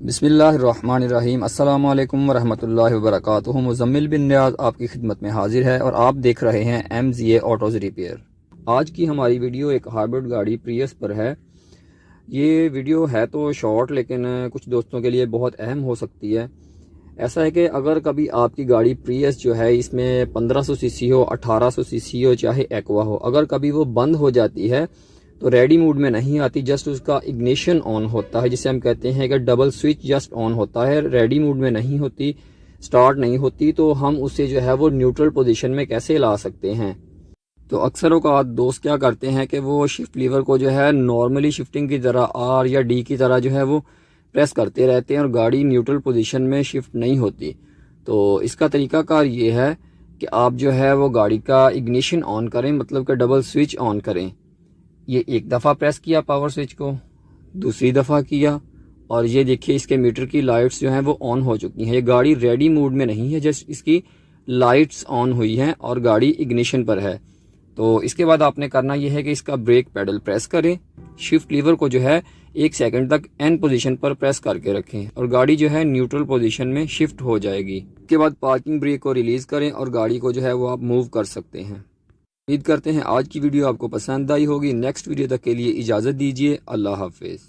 बिस्मिल्लाहिर्रहमानिर्रहीम अस्सलामु अलैकुम वरहमतुल्लाहि वबरकातुहू। मुज़म्मिल बिन नियाज़ आपकी खिदमत में हाजिर है और आप देख रहे हैं MZA ऑटोज़ रिपेयर। आज की हमारी वीडियो एक हाइब्रिड गाड़ी प्रियस पर है। ये वीडियो है तो शॉर्ट लेकिन कुछ दोस्तों के लिए बहुत अहम हो सकती है। ऐसा है कि अगर कभी आपकी गाड़ी प्रियस जो है इसमें 1500 सीसी हो, 1800 सीसी हो, चाहे एक्वा हो, अगर कभी वो बंद हो जाती है तो रेडी मोड में नहीं आती, जस्ट उसका इग्निशन ऑन होता है, जिसे हम कहते हैं कि डबल स्विच जस्ट ऑन होता है, रेडी मोड में नहीं होती, स्टार्ट नहीं होती, तो हम उसे जो है वो न्यूट्रल पोजीशन में कैसे ला सकते हैं। तो अक्सर औक़ात दोस्त क्या करते हैं कि वो शिफ्ट लीवर को जो है नॉर्मली शिफ्टिंग की तरह R या D की तरह जो है वो प्रेस करते रहते हैं और गाड़ी न्यूट्रल पोजीशन में शिफ्ट नहीं होती। तो इसका तरीकाकार ये है कि आप जो है वो गाड़ी का इग्निशन ऑन करें, मतलब कि डबल स्विच ऑन करें। ये एक दफ़ा प्रेस किया पावर स्विच को, दूसरी दफ़ा किया, और ये देखिए इसके मीटर की लाइट्स जो हैं वो ऑन हो चुकी हैं। ये गाड़ी रेडी मोड में नहीं है, जस्ट इसकी लाइट्स ऑन हुई हैं और गाड़ी इग्निशन पर है। तो इसके बाद आपने करना यह है कि इसका ब्रेक पेडल प्रेस करें, शिफ्ट लीवर को जो है 1 सेकंड तक N पोजीशन पर प्रेस करके रखें और गाड़ी जो है न्यूट्रल पोजीशन में शिफ्ट हो जाएगी। इसके बाद पार्किंग ब्रेक को रिलीज़ करें और गाड़ी को जो है वो आप मूव कर सकते हैं। उम्मीद करते हैं आज की वीडियो आपको पसंद आई होगी। नेक्स्ट वीडियो तक के लिए इजाज़त दीजिए। अल्लाह हाफिज़।